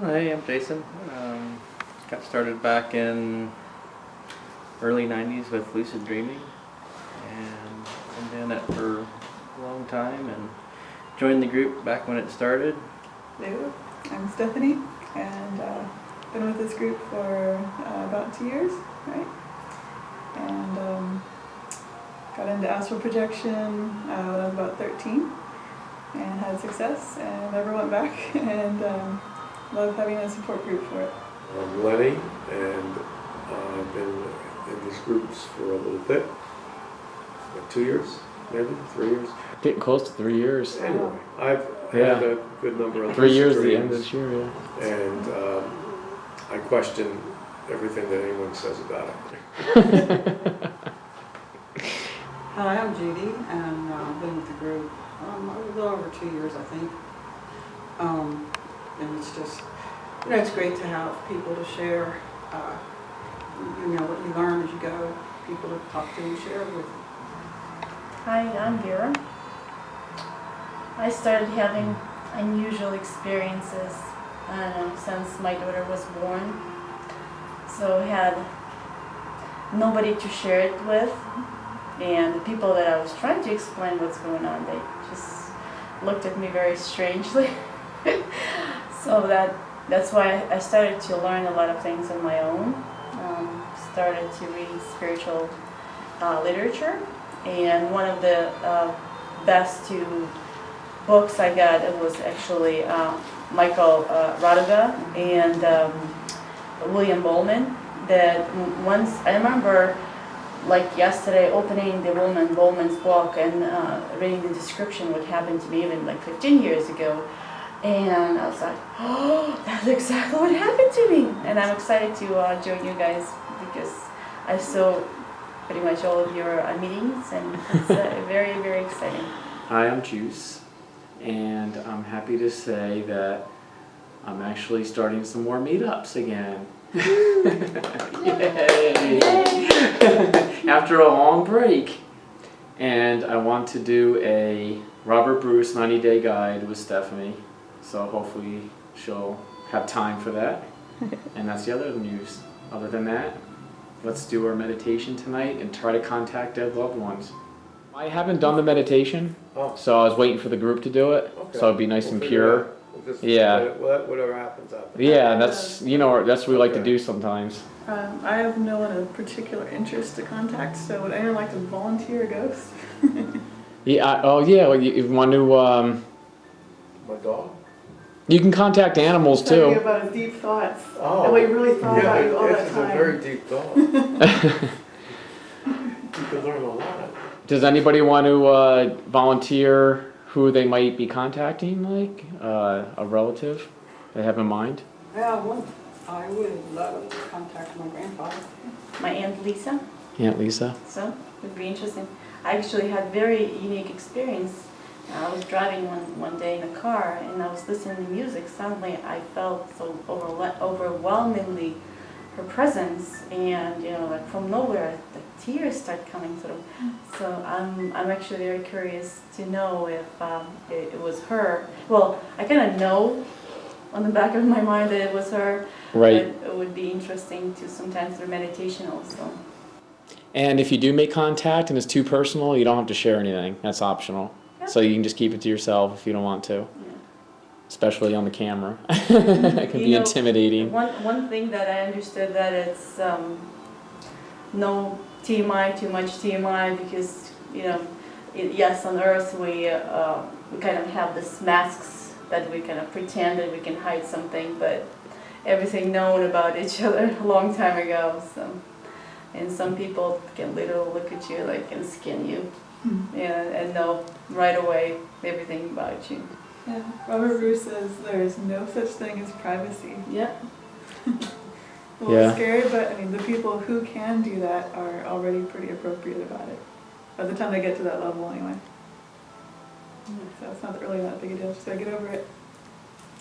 Hey, I'm Jason. Got started back in early 90s with Lucid Dreaming and been doing it for a long time and joined the group back when it started. Hello, I'm Stephanie and been with this group for about 2 years, right? And got into Astral Projection when I was about 13 and had success and never went back and love having a support group for it. I'm Lenny, and I've been in these groups for a little bit. What, 2 years? Maybe? 3 years? Getting close to 3 years. Anyway, I've had a good number of 3 years at the end of this year, yeah. And I question everything that anyone says about it. Hi, I'm Judy, and I've been with the group a little over 2 years, I think. And it's just, it's great to have people to share, what you learn as you go, people to talk to and share with. Hi, I'm Vera. I started having unusual experiences since my daughter was born. So I had nobody to share it with, and the people that I was trying to explain what's going on, they just looked at me very strangely. So that's why I started to learn a lot of things on my own. Started to read spiritual literature, and one of the best two books I got, it was actually Michael Raduga and William Bowman. That once I remember, like yesterday, opening the Bowman's book and reading the description what happened to me even like 15 years ago. And I was like, oh, that's exactly what happened to me. And I'm excited to join you guys because I saw pretty much all of your meetings, and it's very, very exciting. Hi, I'm Juice, and I'm happy to say that I'm actually starting some more meetups again. Yay! After a long break. And I want to do a Robert Bruce 90-day guide with Stephanie. So hopefully she'll have time for that. And that's the other news. Other than that, let's do our meditation tonight and try to contact dead loved ones. I haven't done the meditation, so I was waiting for the group to do it. Okay. So it'd be nice and pure. Yeah. Whatever happens, happens. Yeah, that's that's what we like to do sometimes. I have no one of particular interest to contact, so would anyone like to volunteer a ghost? Yeah. Oh yeah. Well, you want to? My dog? You can contact animals Talking too. about his deep thoughts. Oh. And what he really thought about you all that It's a time. very deep dog. You could learn a lot. Does anybody want to volunteer who they might be contacting, like a relative they have in mind? Yeah, I would love to contact my grandfather. My Aunt Lisa. Aunt Lisa. So it would be interesting. I actually had very unique experience. I was driving one day in a car and I was listening to music. Suddenly I felt so overwhelmingly her presence, and like from nowhere the tears start coming through. So I'm actually very curious to know if it was her. Well, I kind of know on the back of my mind that it was her. Right. But it would be interesting to sometimes do meditation also. And if you do make contact and it's too personal, you don't have to share anything. That's optional. Yep. So you can just keep it to yourself if you don't want to. Yeah. Especially on the camera. It can be intimidating. One thing that I understood that it's no TMI, too much TMI, because yes, on Earth we kind of have these masks that we kind of pretend that we can hide something, but everything known about each other a long time ago. So, and some people can literally look at you like and skin you, and know right away everything about you. Yeah. Robert Bruce says there is no such thing as privacy. Yeah. A little scary, but I mean the people who can do that are already pretty appropriate about it. By the time they get to that level anyway. So it's not really that big a deal, just gotta get over it.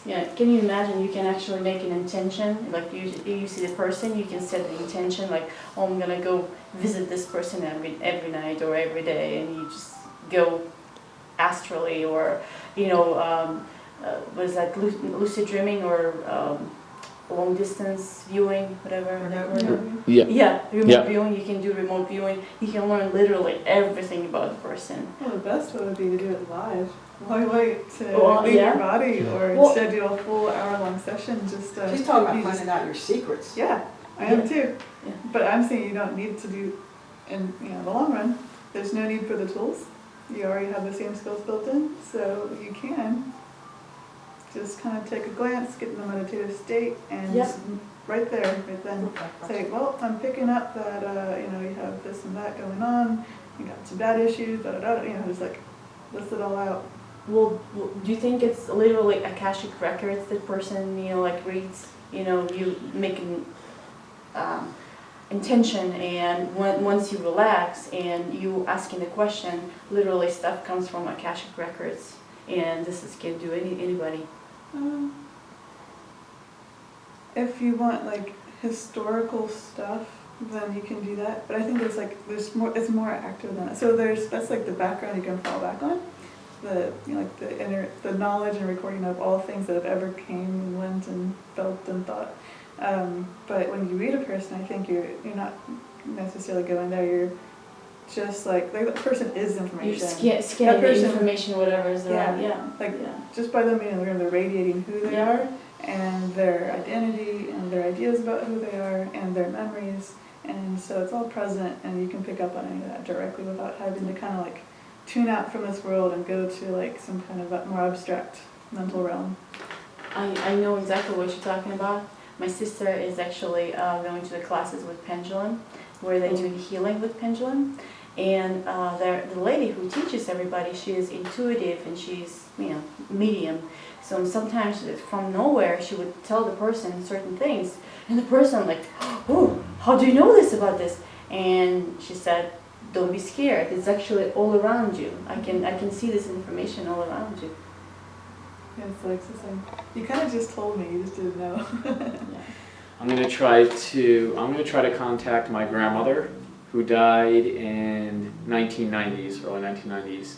Yeah, can you imagine you can actually make an intention, like you see the person, you can set the intention like, oh, I'm gonna go visit this person every night or every day, and you just go astrally or what is that, lucid dreaming or long distance viewing, whatever. they call it. Yeah. Yeah, remote Yeah. viewing. You can do remote viewing. You can learn literally everything about the person. Well, the best would be to do it live. Why wait to Well, leave yeah. your body or Well- instead do a full hour-long session just She's talking about you just- finding out your secrets. Yeah, I am Yeah. too. Yeah. But I'm saying you don't need to do, in the long run, there's no need for the tools. You already have the same skills built in, so you can just kind of take a glance, get in the meditative state, and Yep. just right there, right then, Okay. say, well, I'm picking up that, you have this and that going on, you got some bad issues, just like list it all out. Well, do you think it's literally Akashic records that person, like reads, you making intention, and once you relax and you asking the question, literally stuff comes from Akashic records, and can do anybody. If you want like historical stuff, then you can do that. But I think it's more active than that. So that's like the background you can fall back on. The knowledge and recording of all things that have ever came and went and felt and thought. But when you read a person, I think you're not necessarily going there. You're just like that person is You information. scan the person- information, whatever is around. Yeah. Like Yeah. just by them being in the room, they're radiating who they Yeah. are and their identity and their ideas about who they are and their memories. And so it's all present, and you can pick up on any of that directly without having to kind of like tune out from this world and go to like some kind of more abstract mental realm. I know exactly what you're talking about. My sister is actually going to the classes with pendulum, where they do healing with pendulum. And the lady who teaches everybody, she is intuitive and she's, medium. So sometimes from nowhere, she would tell the person certain things. And the person like, oh, how do you know this about this? And she said, don't be scared. It's actually all around you. I can see this information all around you. Yeah, it's like the same. You kind of just told me, you just didn't know. Yeah. I'm gonna try to contact my grandmother, who died in 1990s, early 1990s.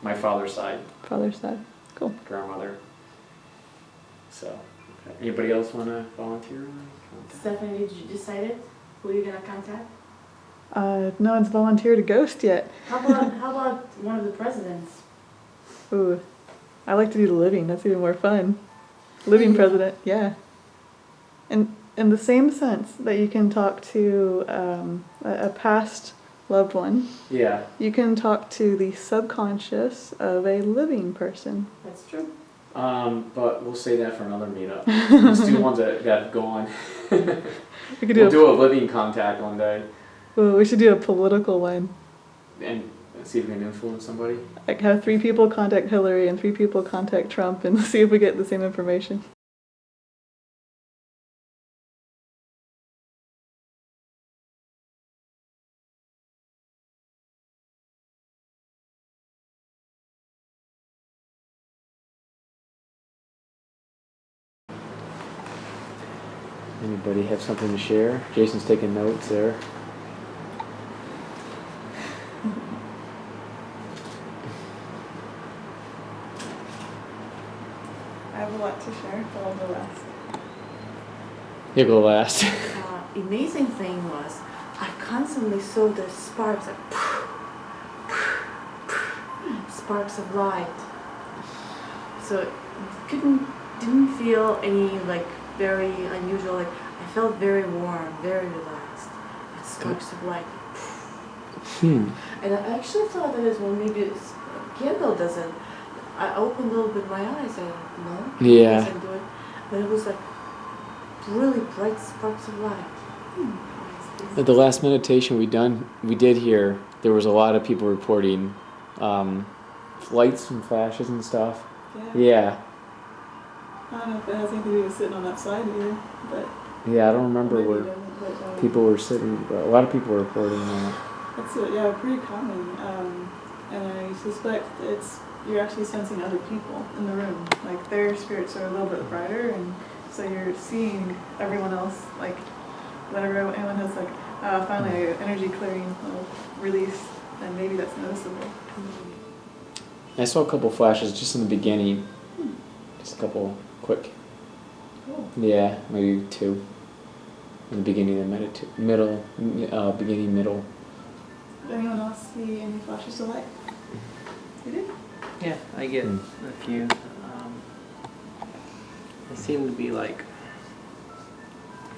My father's side, Father's side. Cool. grandmother. So, okay. Anybody else want to volunteer? Stephanie, did you decide it? Who are you gonna contact? No one's volunteered a ghost yet. How about one of the presidents? Ooh, I like to do the living. That's even more fun. Living president, yeah. And in the same sense that you can talk to a past loved one, Yeah. you can talk to the subconscious of a living person. That's true. But we'll say that for another meetup. Let's do ones that have gone. We could We'll do a living contact one day Ooh, we should do a political one. and see if we can influence somebody. Like have 3 people contact Hillary and 3 people contact Trump and see if we get the same information. Anybody have something to share? Jason's taking notes there. I have a lot to share, but I'll go last. You go last. Amazing thing was, I constantly saw the sparks, like sparks of light. So it didn't feel any like very unusual. Like I felt very warm, very relaxed. With sparks of light. And I actually thought that is when maybe candle doesn't. I opened a little bit my eyes and no, Yeah. it doesn't do it. But it was like really bright sparks of light. At the last meditation we did here, there was a lot of people reporting lights and flashes and stuff. Yeah. I don't know if it has anything to do with sitting on that side either, but Yeah, I don't remember maybe where it doesn't, but, people were sitting, but a lot of people were reporting that. That's pretty common, and I suspect you're actually sensing other people in the room. Like their spirits are a little bit brighter, and so you're seeing everyone else. Like whenever anyone has like finally an energy clearing release, then maybe that's noticeable. I saw a couple flashes just in the beginning, Just a couple quick. Cool. Yeah, maybe 2. In the beginning and middle, beginning, middle. Did anyone else see any flashes of light? You did? Yeah, I get Mm. a few. They seem to be like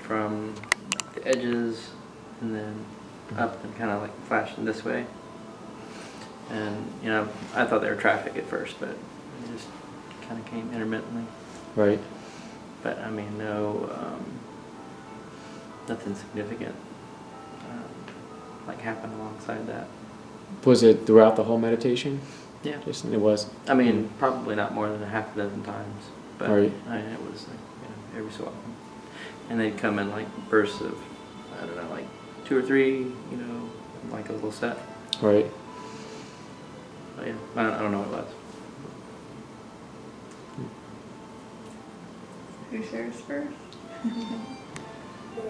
from the edges and then up and kind of like flashing this way. And you know, I thought they were traffic at first, but it just kind of came intermittently. Right. But I mean, no, nothing significant like happened alongside that. Was it throughout the whole meditation? Yeah. Just it was. I mean, probably not more than a half a dozen times, but Right. I mean, it was like, you know, every so often. And they'd come in like bursts of, I don't know, like 2 or 3, you know, like a little set. Right. But yeah, I don't know what it was. Who shares first?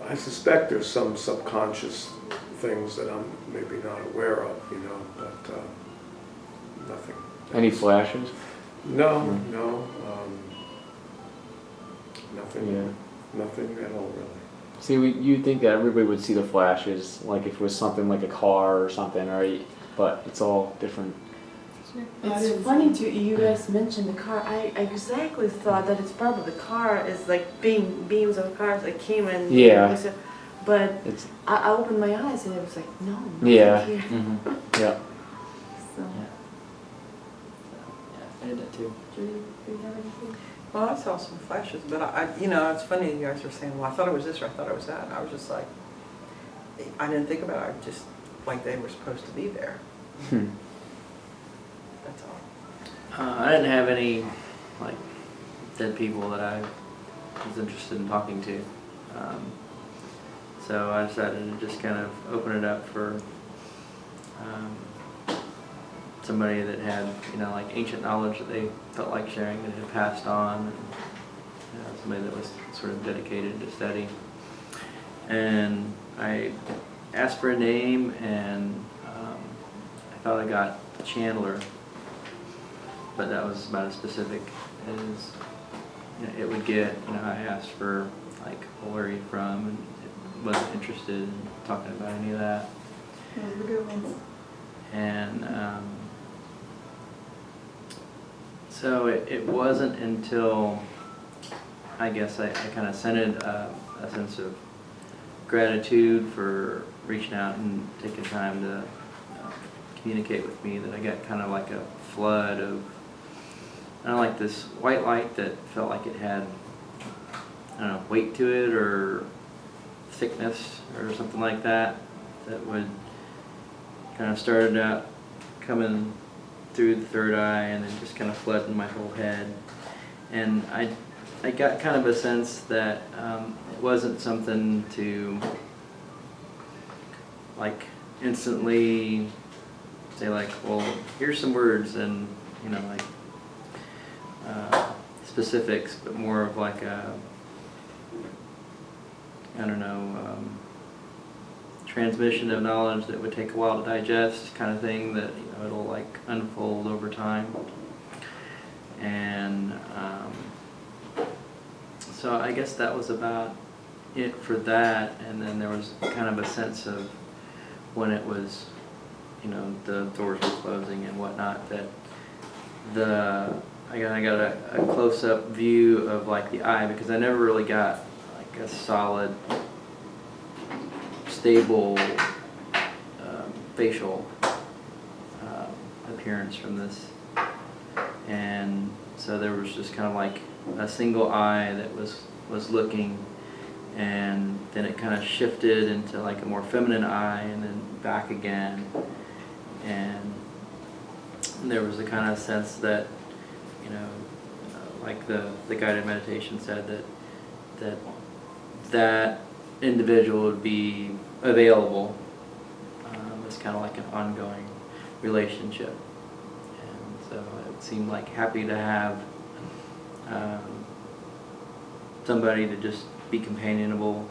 I suspect there's some subconscious things that I'm maybe not aware of, you know, but nothing. Any flashes? No, Mm. no, nothing, Yeah. nothing at all really. See, you'd think that everybody would see the flashes, like if it was something like a car or something, right? But it's all different. It's funny to you guys mentioned the car. I exactly thought that it's probably the car is like beams of cars that came in. Yeah. But It's I opened my eyes and it was like, no. nothing Yeah. Here. Mm-hmm. yeah. So, Yeah, I did that too. Judy, do you have anything? Well, I saw some flashes, but you know, it's funny you guys were saying, well, I thought it was this or I thought it was that. And I was just like, I didn't think about it. I just, like they were supposed to be there. Hmm. That's all. I didn't have any like dead people that I was interested in talking to. So I decided to just kind of open it up for somebody that had, you know, like ancient knowledge that they felt like sharing that had passed on, and you know, somebody that was sort of dedicated to study. And I asked for a name, and I thought I got Chandler, but that was about as specific as you know, it would get. You know, I asked for like, where are you from, and it wasn't interested in talking about any of that. Those were good ones. And so it wasn't until I guess I kind of scented a sense of gratitude for reaching out and taking time to communicate with me that I got kind of like a flood of, I don't know, like this white light that felt like it had, I don't know, weight to it or thickness or something like that, that would kind of started out coming through the third eye and then just kind of flooding my whole head. And I got kind of a sense that it wasn't something to like instantly say like, well, here's some words and, you know, like specifics, but more of like a, I don't know, transmission of knowledge that would take a while to digest, kind of thing that, you know, it'll like unfold over time. And so I guess that was about it for that. And then there was kind of a sense of when it was, you know, the doors were closing and whatnot, that I got a close-up view of like the eye, because I never really got like a solid, stable facial appearance from this. And so there was just kind of like a single eye that was looking, and then it kind of shifted into like a more feminine eye and then back again. And there was a kind of sense that, you know, like the guided meditation said, that individual would be available as kind of like an ongoing relationship. And so it seemed like happy to have somebody to just be companionable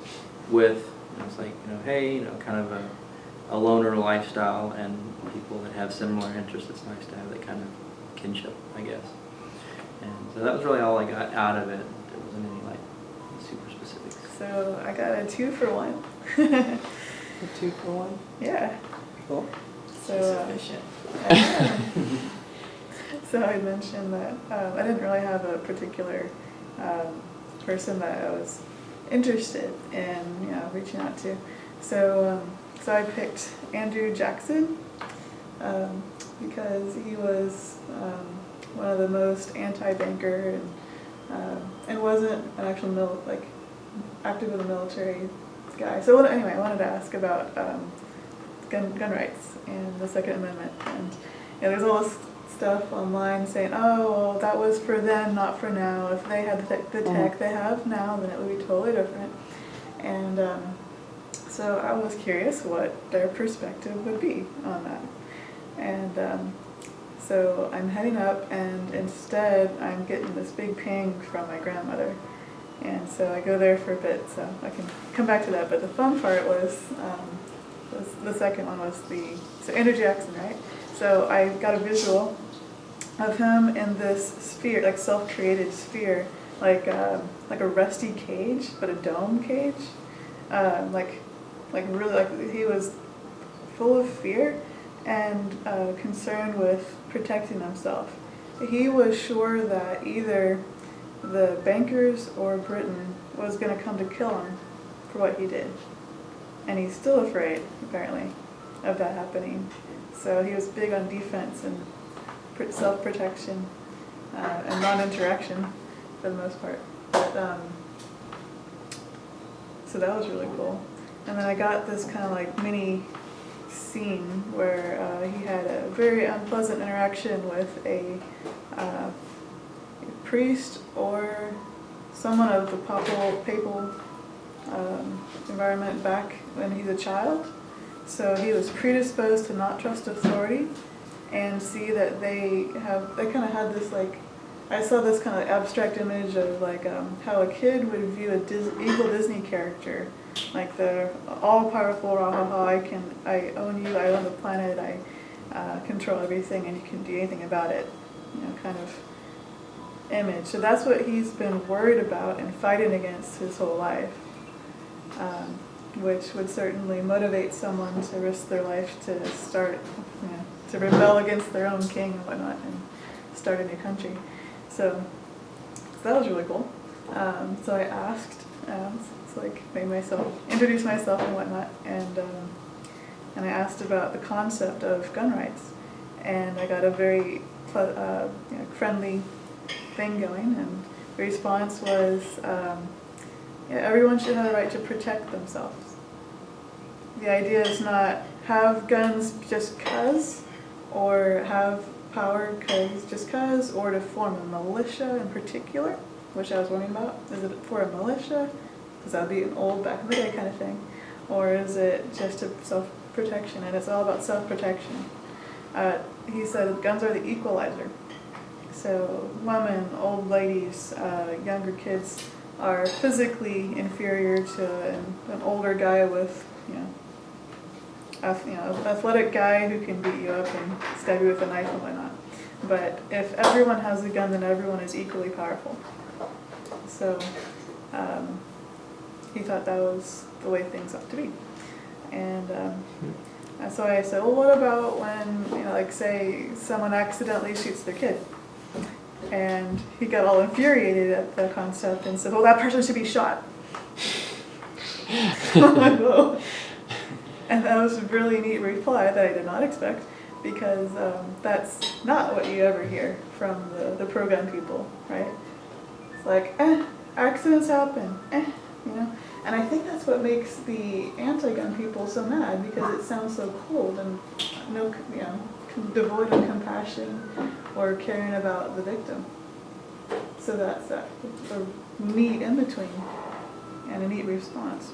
with. And it's like, you know, hey, you know, kind of a loner lifestyle, and people that have similar interests, it's nice to have that kind of kinship, I guess. And so that was really all I got out of it. There wasn't any like super specifics. So I got a 2-for-1. A 2-for-1. Yeah. Cool. So, Efficient. so I mentioned that I didn't really have a particular person that I was interested in, reaching out to. So, so I picked Andrew Jackson because he was one of the most anti-banker and wasn't an actual active in the military guy. So anyway, I wanted to ask about gun rights and the Second Amendment. And there's all this stuff online saying, oh, well, that was for then, not for now. If they had the tech they have now, then it would be totally different. And so I was curious what their perspective would be on that. And so I'm heading up, and instead I'm getting this big ping from my grandmother. And so I go there for a bit, so I can come back to that. But the fun part was the second one was so Andrew Jackson, right? So I got a visual of him in this sphere, like self-created sphere, like a rusty cage, but a dome cage, like really, like he was full of fear and concerned with protecting himself. He was sure that either the bankers or Britain was going to come to kill him for what he did. And he's still afraid, apparently, of that happening. So he was big on defense and self-protection and non-interaction for the most part. But, so that was really cool. And then I got this kind of like mini scene where he had a very unpleasant interaction with a priest or someone of the papal environment back when he's a child. So he was predisposed to not trust authority and see that they kind of had this I saw this kind of abstract image of how a kid would view evil Disney character, like the all-powerful, I own you, I own the planet, I control everything and you can do anything about it, kind of image. So that's what he's been worried about and fighting against his whole life, which would certainly motivate someone to risk their life to start, to rebel against their own king and whatnot and start a new country. So that was really cool. So I asked, introduced myself and whatnot, and I asked about the concept of gun rights, and I got a very friendly thing going, and the response was, everyone should have the right to protect themselves. The idea is not have guns just 'cause, or have power just 'cause, or to form a militia in particular, which I was wondering about. Is it for a militia? Because that would be an old back in the day kind of thing. Or is it just a self-protection? And it's all about self-protection. He said guns are the equalizer. So women, old ladies, younger kids are physically inferior to an older guy with, athletic guy who can beat you up and stab you with a knife and whatnot. But if everyone has a gun, then everyone is equally powerful. So he thought that was the way things ought to be. And so I said, well, what about when, say someone accidentally shoots their kid? And he got all infuriated at the concept and said, well, that person should be shot. And that was a really neat reply that I did not expect, because that's not what you ever hear from the pro-gun people, right? It's like, accidents happen, And I think that's what makes the anti-gun people so mad, because it sounds so cold and devoid of compassion or caring about the victim. So that's a neat in-between and a neat response.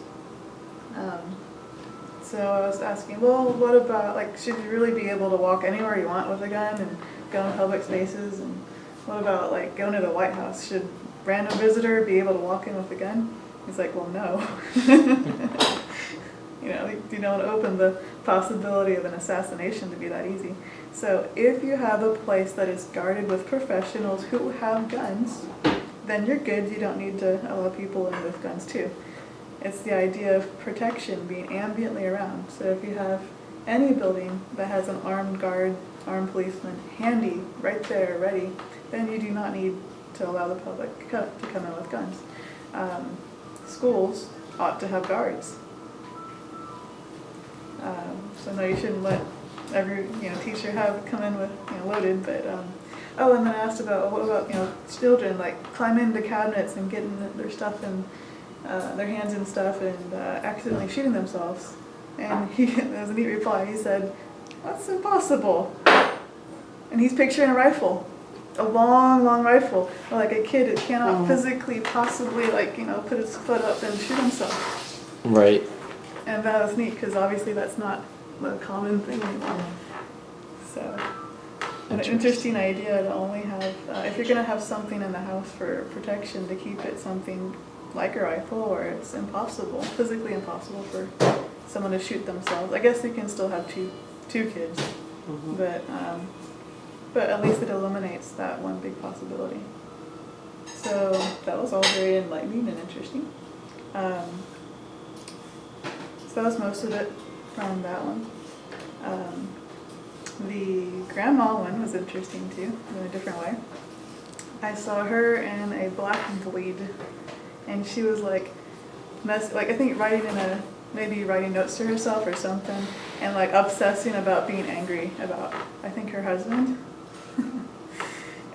So I was asking, well, what about, should you really be able to walk anywhere you want with a gun and go in public spaces? And what about, going to the White House? Should random visitor be able to walk in with a gun? He's like, well, no. you don't want to open the possibility of an assassination to be that easy. So if you have a place that is guarded with professionals who have guns, then you're good. You don't need to allow people in with guns too. It's the idea of protection being ambiently around. So if you have any building that has an armed guard, armed policeman handy, right there, ready, then you do not need to allow the public to come in with guns. Schools ought to have guards. So no, you shouldn't let every teacher come in with loaded. But oh, and then I asked about what about children like climbing into cabinets and getting their stuff in their hands and stuff and accidentally shooting themselves. And there was a neat reply. He said, "That's impossible." And he's picturing a rifle, a long, long rifle. Like a kid, it cannot physically, possibly, put his foot up and shoot himself. Right. And that was neat because obviously that's not a common thing anymore. So, an interesting idea to only have, if you're going to have something in the house for protection, to keep it something like a rifle, or it's impossible, physically impossible for someone to shoot themselves. I guess you can still have two kids, but at least it eliminates that one big possibility. So that was all very enlightening and interesting. So that was most of it from that one. The grandma one was interesting too, in a different way. I saw her in a black bleed, and she was I think maybe writing notes to herself or something, and obsessing about being angry about, I think, her husband.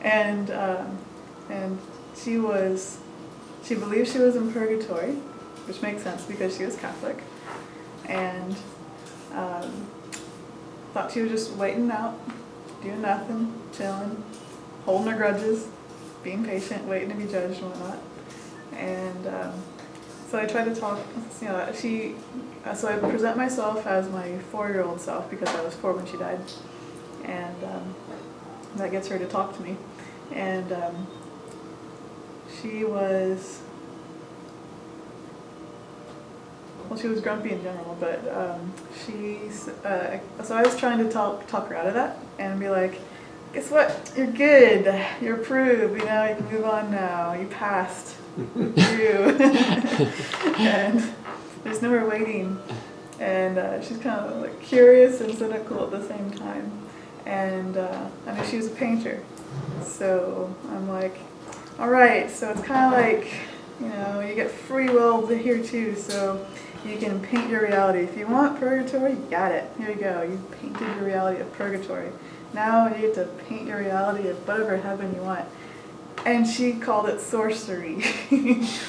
and she believed she was in purgatory, which makes sense because she was Catholic, and thought she was just waiting out, doing nothing, chilling, holding her grudges, being patient, waiting to be judged and whatnot. And so I tried to talk, so I present myself as my 4-year-old self because I was 4 when she died. And that gets her to talk to me. And she was grumpy in general, but so I was trying to talk her out of that and be like, guess what? You're good. You're approved. You can move on now. You passed. You. And there's no more waiting. And she's kind of curious and cynical at the same time. And I know she was a painter. So I'm like, all right, so it's kind of you get free will here too, so you can paint your reality. If you want purgatory, you got it. Here you go. You painted your reality of purgatory. Now you get to paint your reality of whatever heaven you want. And she called it sorcery.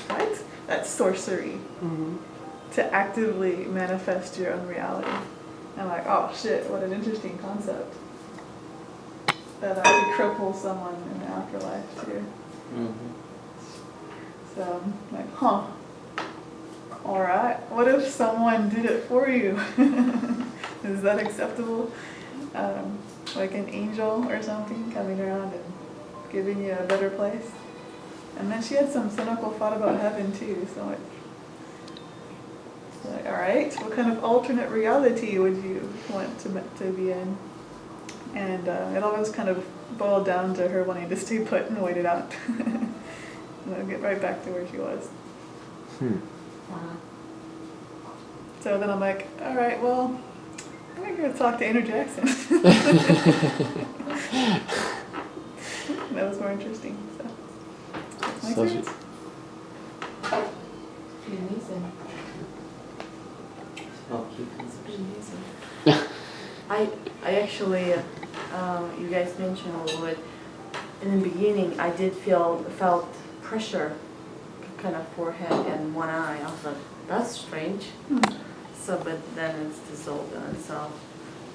What? That's sorcery. Mm-hmm. To actively manifest your own reality. I'm like, oh shit, what an interesting concept. That I could cripple someone in the afterlife too. Mm-hmm. So I'm like, huh. Alright, what if someone did it for you? Is that acceptable? Like an angel or something coming around and giving you a better place? And then she had some cynical thought about heaven too, so alright, what kind of alternate reality would you want to be in? And it always kind of boiled down to her wanting to stay put and wait it out. And then get right back to where she was. So then I'm like, all right, well, I'm going to go talk to Andrew Jackson. That was more interesting. So, that's my experience. Amazing. Oh, cute. Amazing. I actually, you guys mentioned a little bit, in the beginning I did felt pressure, kind of forehead and one eye. I was like, that's strange. So, but then it's dissolved on itself.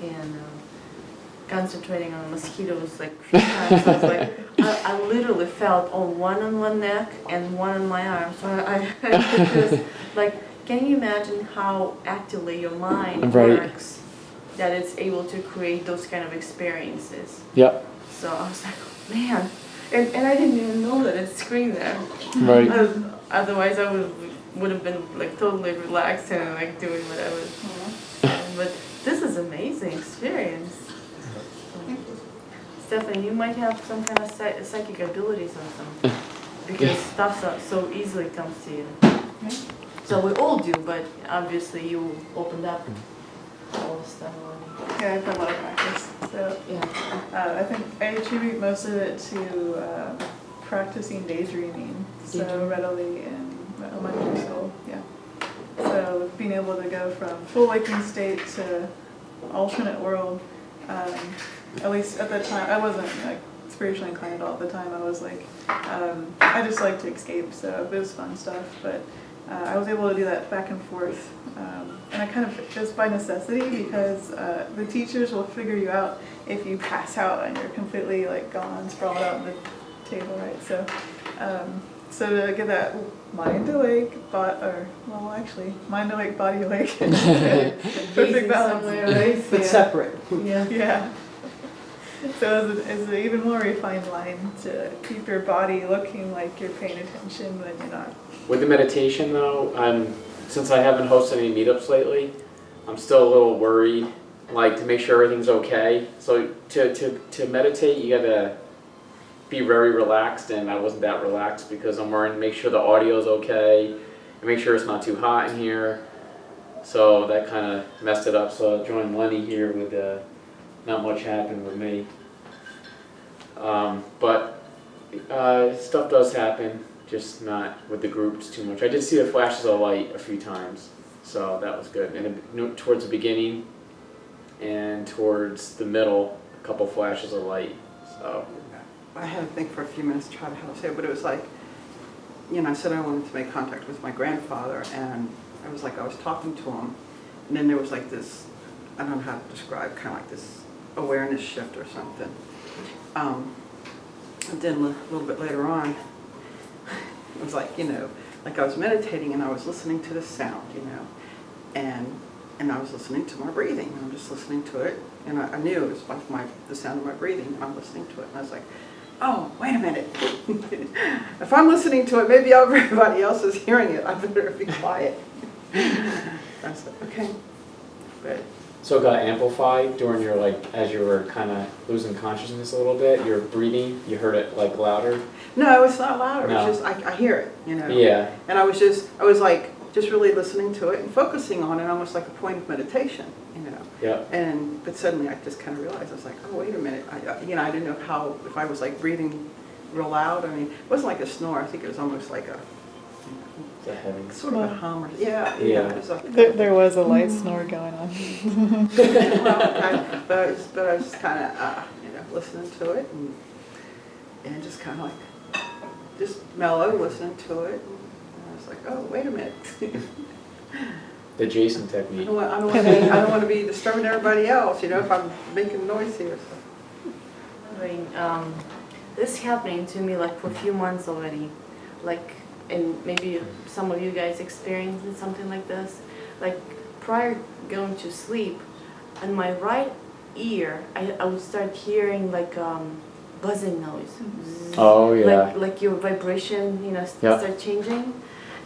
And concentrating on mosquitoes a few times, I was like, I literally felt one on one neck and one on my arm. So I just, can you imagine how actively your mind works? That it's able to create those kind of experiences. Yep. So I was like, man, and I didn't even know that it screened there. Right. Otherwise, I would would have been like totally relaxed and like doing what I was doing. But this is amazing experience. Stephanie, you might have some kind of psychic abilities or something, because stuff so easily comes to you. So we all do, but obviously you opened up all the stuff already. Yeah, I've done a lot of practice. So Yeah. I think I attribute most of it to practicing daydreaming so readily in elementary school. Yeah. So being able to go from full waking state to alternate world. At least at that time, I wasn't like spiritually inclined at all at the time. I was like, I just like to escape, so it was fun stuff. But I was able to do that back and forth, and I kind of just by necessity, because the teachers will figure you out if you pass out and you're completely like gone, sprawled out on the table, right? So, so to get that mind awake, mind awake, body awake, perfect balance, right? But separate. Yeah. Yeah. So it's an even more refined line to keep your body looking like you're paying attention when you're not. With the meditation though, since I haven't hosted any meetups lately, I'm still a little worried, like to make sure everything's okay. So to meditate, you gotta be very relaxed, and I wasn't that relaxed because I'm worrying to make sure the audio's okay, and make sure it's not too hot in here. So that kind of messed it up. So I joined Lenny here with not much happened with me. But stuff does happen, just not with the groups too much. I did see the flashes of light a few times, so that was good. And towards the beginning and towards the middle, a couple flashes of light. So I had to think for a few minutes to try to how to say it, but it was like, you know, I said I wanted to make contact with my grandfather, and I was talking to him, and then there was like this, I don't know how to describe, kind of like this awareness shift or something. And then a little bit later on, it was like, you know, like I was meditating and I was listening to the sound, you know, and I was listening to my breathing. I'm just listening to it, and I knew it was like the sound of my breathing, and I'm listening to it, and I was like, oh, wait a minute. If I'm listening to it, maybe everybody else is hearing it. I better be quiet. I said, okay. But So it got amplified during your, as you were kind of losing consciousness a little bit, your breathing, you heard it like louder? no, it's not louder. No. It's just, I hear it, you know. Yeah. And I was really listening to it and focusing on it, almost like a point of meditation, you know. Yeah. But suddenly I just kind of realized, I was like, oh, wait a minute. I didn't know how, if I was like breathing real loud. I mean, it wasn't like a snore. I think it was almost like It's a heavy. sort of a hum. Or, yeah. Yeah. It was like, There was a light snore going on. but I was just kind of, listening to it and just kind of like, just mellow, listening to it. And I was like, oh, wait a minute. The Jason I technique. don't want to be disturbing everybody else, you know, if I'm making noise here. So. I mean, this is happening to me like for a few months already, like, and maybe some of you guys experienced something like this. Like prior going to sleep, in my right ear, I would start hearing like buzzing noise. Oh yeah. Like your vibration, Yeah. start changing.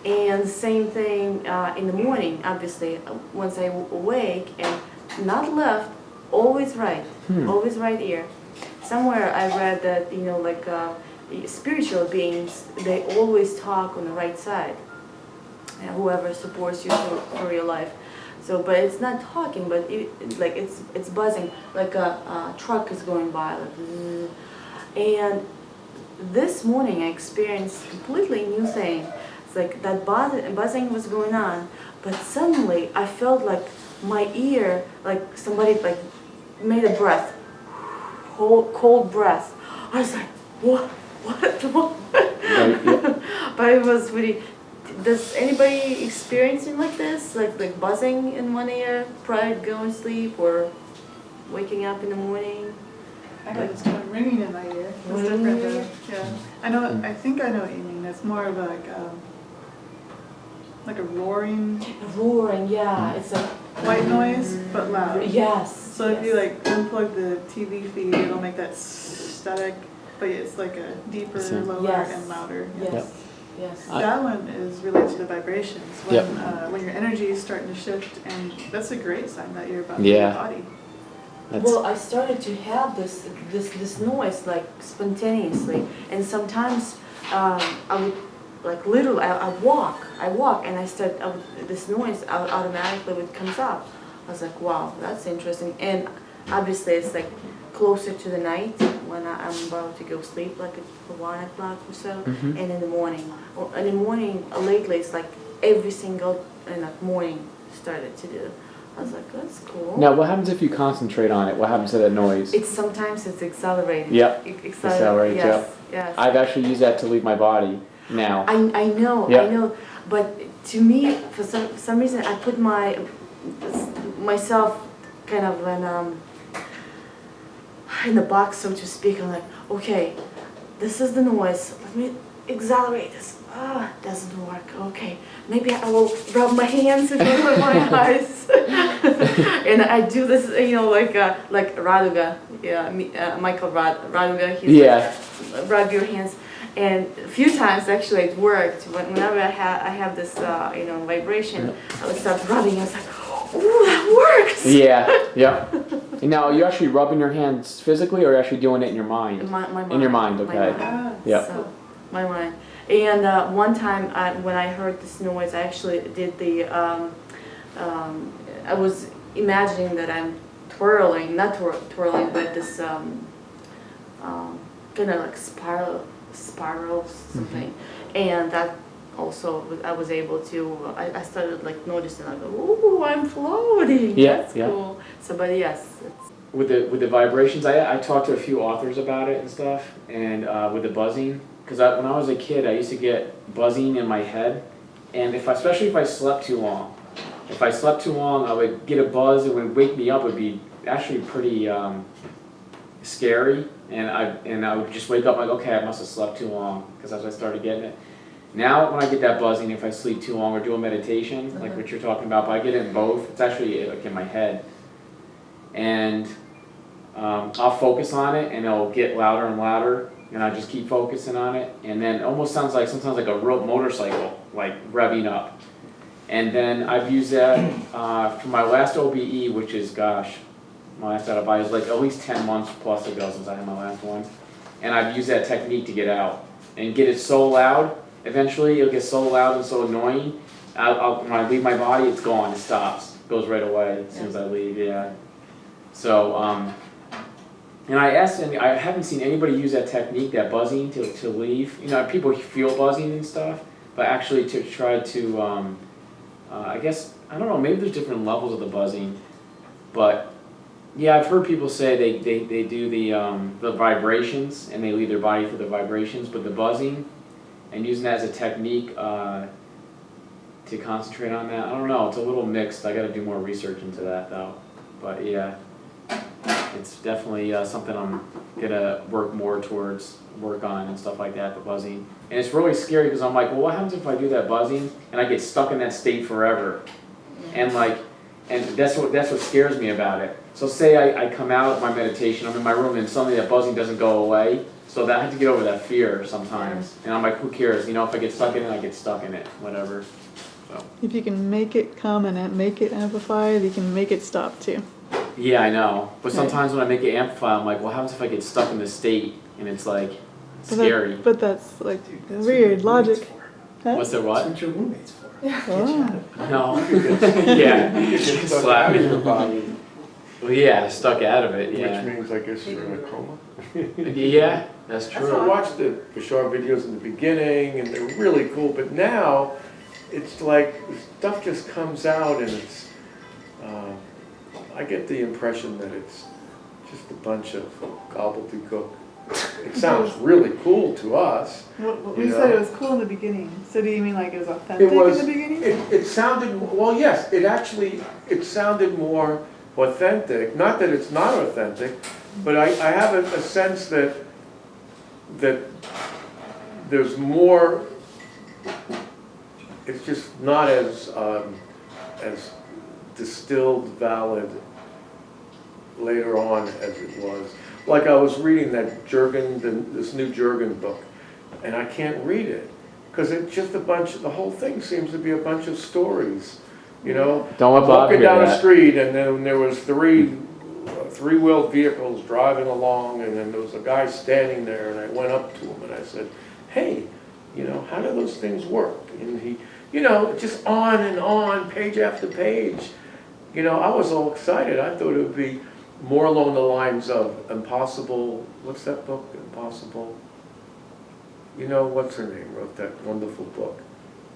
And same thing in the morning, obviously, once I awake, and not left, always right, always right ear. Somewhere I read that, spiritual beings, they always talk on the right side, whoever supports you for your life. So, but it's not talking, but it's buzzing, like a truck is going by, like, zzz. And this morning I experienced a completely new thing. It's like that buzzing was going on, but suddenly I felt like my ear, like somebody like made a breath, cold breath. I was like, what? But it was really. Does anybody experiencing like this, like buzzing in one ear prior to going to sleep or waking up in the morning? I got this kind of ringing in my ear. It's Ringing different in your though. Yeah. I know. I think I know what you mean. It's more of like a roaring Roaring, yeah. It's like white noise, but loud. yes. So if you like unplug the TV feed, it'll make that static, but it's like a deeper, lower, Yes. and louder. Yes. Yes. That one is related to the vibrations. When, Yep. when your energy is starting to shift, and that's a great sign that you're about to Yeah. leave your body. Well, I started to have this noise like spontaneously, and sometimes I would like literally I walk, and this noise automatically would comes up. I was like, wow, that's interesting. And obviously it's like closer to the night when I'm about to go sleep, like at 1 o'clock or so, Mhm. and in the morning. In the morning lately, it's like every single morning started to do. I was like, that's cool. Now, what happens if you concentrate on it? What happens to that noise? Sometimes it's accelerated. Yep. Accelerates, Yes, yep. yes. I've actually used that to leave my body now. I know, Yeah. I know, but to me, for some reason, I put myself kind of in the box, so to speak. I'm like, okay, this is the noise. Let me accelerate this. Doesn't work. Okay, maybe I will rub my hands in front of my eyes, and I do this, like Raduga, Michael Raduga. He's like, rub your hands. And a few times actually it worked. Whenever I have this vibration, I would start rubbing and it's like, oh, that works. Yeah, yeah. Now, are you actually rubbing your hands physically or are you actually doing it in your mind? My mind. In your mind, okay. My mind. Yeah. So, my mind. And one time when I heard this noise, I actually did I was imagining that I'm twirling, not twirling, but this kind of like spiral something, and that also I was able to. I started like noticing. I go, ooh, I'm floating. Yeah, That's yeah. cool. So, but yes, it's, With the vibrations, I talked to a few authors about it and stuff, and with the buzzing, because when I was a kid, I used to get buzzing in my head, and especially if I slept too long. If I slept too long, I would get a buzz, it would wake me up. It would be actually pretty scary, and I would just wake up like, okay, I must have slept too long, because as I started getting it. Now, when I get that buzzing, if I sleep too long or do a meditation, like what you're talking about, but I get it in both. It's actually like in my head, and I'll focus on it, and it'll get louder and louder, and I just keep focusing on it, and then it almost sounds like sometimes like a real motorcycle, like revving up. And then I've used that for my last OBE, which is, gosh, my last out of body was like at least 10 months plus ago since I had my last one. And I've used that technique to get out and get it so loud. Eventually it'll get so loud and so annoying. When I leave my body, it's gone, it stops. It goes right away as soon as I leave, yeah. So, and I asked, and I haven't seen anybody use that technique, that buzzing, to leave. You know, people feel buzzing and stuff, but actually to try to, I guess, I don't know, maybe there's different levels of the buzzing, but yeah, I've heard people say they do the vibrations and they leave their body for the vibrations, but the buzzing and using that as a technique to concentrate on that, I don't know, it's a little mixed. I got to do more research into that though, but yeah, it's definitely something I'm gonna work on and stuff like that, the buzzing. And it's really scary because I'm like, well, what happens if I do that buzzing and I get stuck in that state forever? And that's what scares me about it. So say I come out of my meditation, I'm in my room, and suddenly that buzzing doesn't go away. So that I have to get over that fear sometimes. And I'm like, who cares? You know, if I get stuck in it, I get stuck in it, whatever. So. If you can make it come and make it amplify, you can make it stop too. Yeah, I know. But sometimes when I make it amplify, I'm like, what happens if I get stuck in this state? And it's like, scary. But that's like weird logic. Huh? What's the That's what? what your roommate's for. Oh. No. You could get Yeah. you could get stuck Slap out of me. your body, Well, yeah, stuck out of it, yeah. which means I guess you're in a coma. Yeah, that's I true. watched the Bashar videos in the beginning, and they're really cool, but now it's like stuff just comes out, and it's, I get the impression that it's just a bunch of gobbledygook. It sounds really cool to us. We said it was cool in the beginning. So do you mean like it was authentic It was, in the beginning? it sounded, well, yes, it sounded more authentic. Not that it's not authentic, but I have a sense that there's more, it's just not as distilled valid later on as it was. Like I was reading that this new Jurgen book, and I can't read it because it's just a bunch, the whole thing seems to be a bunch of stories, you know? Don't let Bob Walking hear down the that. street, and then there was three-wheeled vehicles driving along, and then there was a guy standing there, and I went up to him and I said, hey, you know, how do those things work? And he, you know, just on and on, page after page. You know, I was all excited. I thought it would be more along the lines of Impossible, what's that book, Impossible? You know, what's her name, wrote that wonderful book?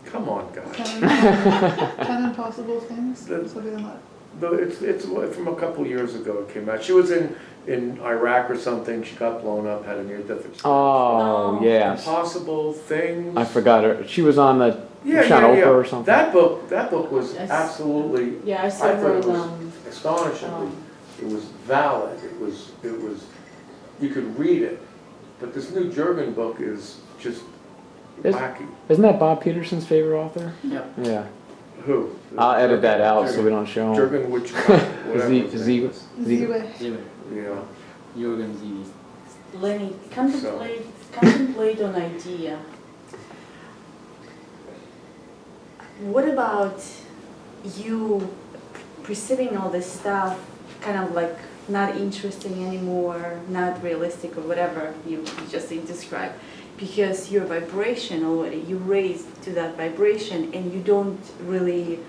Come on, guys. 10 Impossible Things, something like that. It's from a couple years ago it came out. She was in Iraq or something. She got blown up, had a near-death experience. Oh, yeah. Impossible Things. I forgot her. She was on the Yeah, Channel yeah, yeah. Oprah or something. That book was Yes. absolutely, Yeah, I I saw thought her it was on, astonishingly. It was valid. It was, you could read it. But this new Jurgen book is just wacky. Isn't that Bob Peterson's favorite author? Yep. Yeah. Who? I'll edit that out so we don't show him. Jurgen, which whatever his name is. Ziwe. Yeah. Jürgen Zivi. Lenny, contemplate an idea. What about you perceiving all this stuff kind of like not interesting anymore, not realistic or whatever you just described, because your vibration already, you raised to that vibration and you don't really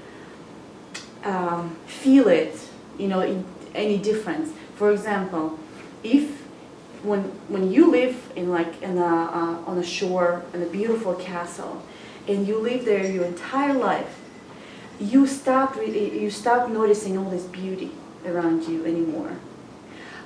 feel it, you know, in any difference. For example, if when you live in like on a shore in a beautiful castle, and you live there your entire life, you stop noticing all this beauty around you anymore.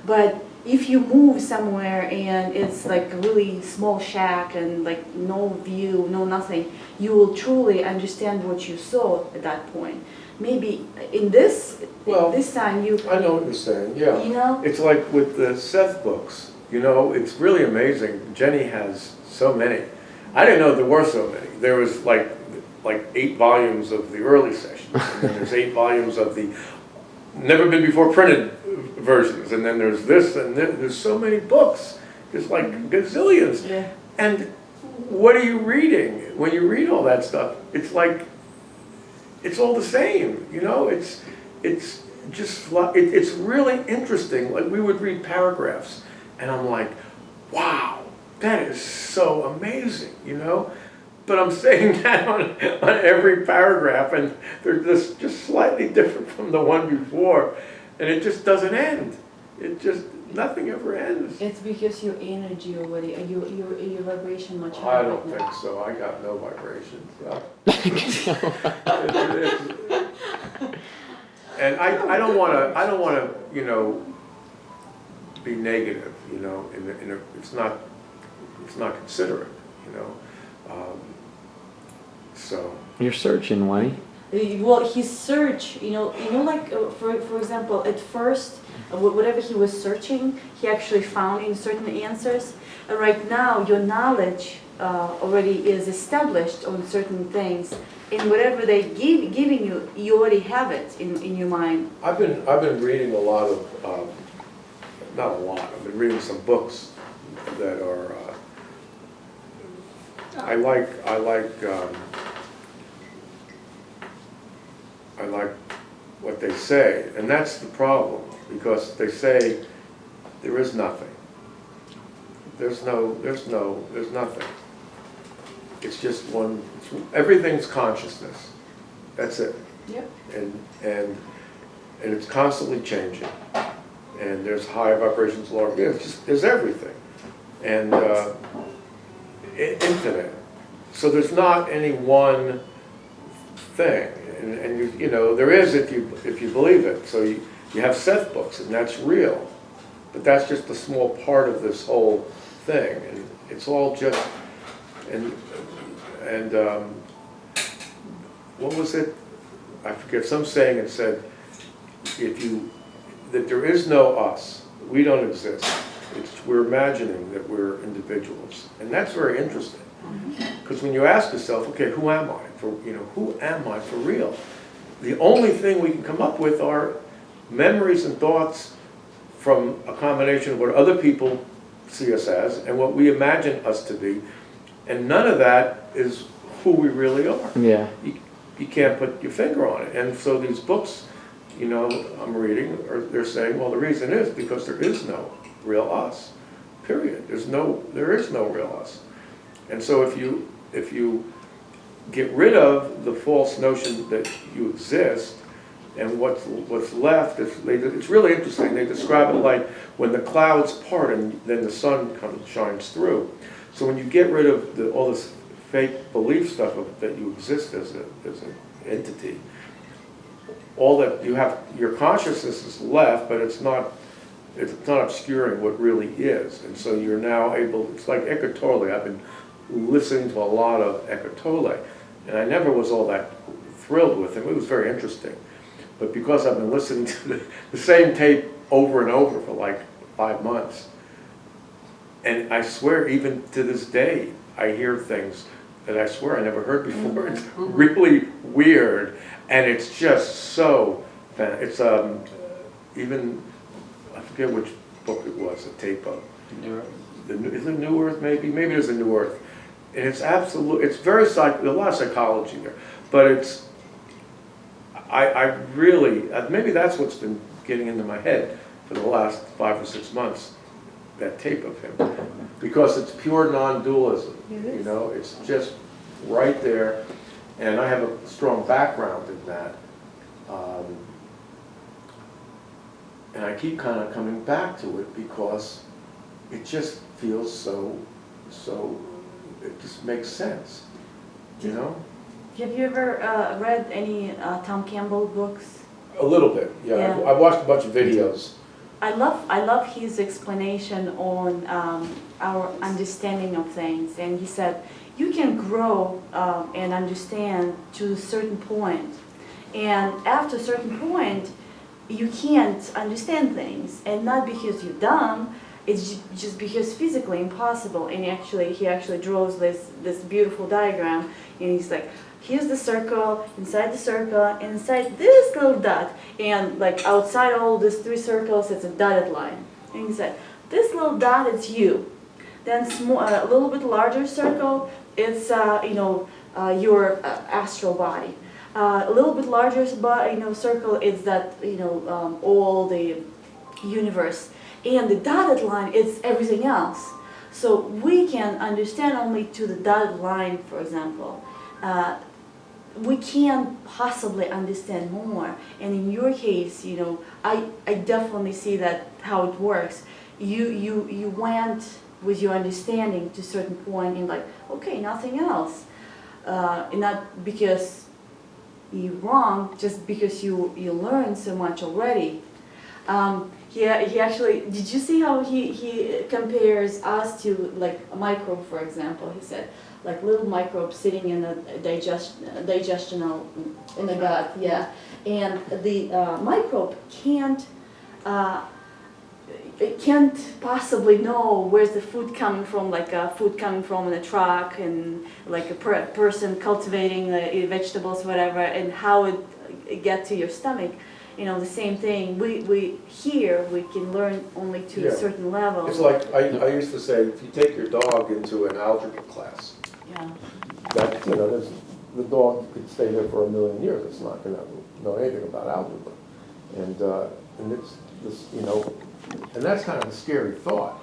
But if you move somewhere and it's like a really small shack and like no view, no nothing, you will truly understand what you saw at that point. Maybe in this time you. I know what you're saying, yeah. You know? It's like with the Seth books, you know, it's really amazing. Jenny has so many. I didn't know there were so many. There was like 8 volumes of the early sessions, and then there's 8 volumes of the never been before printed versions, and then there's this, and there's so many books. There's like gazillions. Yeah. And what are you reading? When you read all that stuff, it's like, it's all the same, you know? It's just, it's really interesting. Like we would read paragraphs, and I'm like, wow, that is so amazing, you know? But I'm saying that on every paragraph, and they're just slightly different from the one before, and it just doesn't end. It just, nothing ever ends. It's because your energy already, your vibration much I higher. don't right now. think so. I got no vibrations. And I don't want to, you know, be negative, you know. It's not considerate, you know. So You're searching, Lenny. Well, his search, you know, like for example, at first, whatever he was searching, he actually found in certain answers. Right now, your knowledge already is established on certain things, and whatever they giving you, you already have it in your mind. I've been reading a lot of, not a lot. I've been reading some books that are. I like what they say, and that's the problem, because they say there is nothing. There's nothing. It's just everything's consciousness. That's it. Yep. And it's constantly changing. And there's high vibrations, lower. There's everything. And infinite. So there's not any one thing. And you know, there is if you believe it. So you have Seth books, and that's real. But that's just a small part of this whole thing. And it's all just, and what was it? I forget, some saying it said, that there is no us. We don't exist. We're imagining that we're individuals. And that's very interesting. Because when you ask yourself, okay, who am I? Who am I for real? The only thing we can come up with are memories and thoughts from a combination of what other people see us as and what we imagine us to be, And none of that is who we really are. Yeah. You can't put your finger on it. And so these books, you know, I'm reading, they're saying, well, the reason is because there is no real us, period. There is no real us. And so if you get rid of the false notion that you exist, and what's left, it's really interesting. They describe it like when the clouds part and then the sun shines through. So when you get rid of all this fake belief stuff that you exist as an entity, all that you have, your consciousness is left, but it's not obscuring what really is. And so you're now able, it's like Eckhart Tolle. I've been listening to a lot of Eckhart Tolle, and I never was all that thrilled with him. It was very interesting. But because I've been listening to the same tape over and over for like 5 months, and I swear even to this day, I hear things that I swear I never heard before. It's really weird, and it's just so, it's even, I forget which book it was, a tape of. Is it New Earth maybe? Maybe there's a New Earth. And it's it's very, a lot of psychology there, but it's, I really, maybe that's what's been getting into my head for the last 5 or 6 months, that tape of him. Because it's pure non-dualism, you know, it's just right there. And I have a strong background in that. And I keep kind of coming back to it because it just feels so, it just makes sense, you know? Have you ever read any Tom Campbell books? A little bit, yeah. Yeah. I've watched a bunch of videos. I love his explanation on our understanding of things. And he said, you can grow and understand to a certain point. And after a certain point, you can't understand things. And not because you're dumb, it's just because physically impossible. And he actually draws this beautiful diagram. And he's like, here's the circle, and inside this little dot, and like outside all these 3 circles, it's a dotted line. And he said, this little dot is you. Then a little bit larger circle, it's your astral body. A little bit larger circle is that all the universe, and the dotted line is everything else. So we can understand only to the dotted line, for example. We can't possibly understand more. And in your case, I definitely see that how it works. You went with your understanding to a certain point and like, okay, nothing else. And not because you're wrong, just because you learned so much already. He actually, did you see how he compares us to like a microbe, for example? He said, like little microbes sitting in a digestional, in the gut, yeah. And the microbe can't possibly know where's the food coming from, like food coming from in a truck, and like a person cultivating the vegetables, whatever, and how it get to your stomach. The same thing. We can learn only to a certain level. It's like, I used to say, if you take your dog into an algebra class, Yeah. that, the dog could stay there for 1,000,000 years. It's not going to know anything about algebra. And it's this, and that's kind of a scary thought.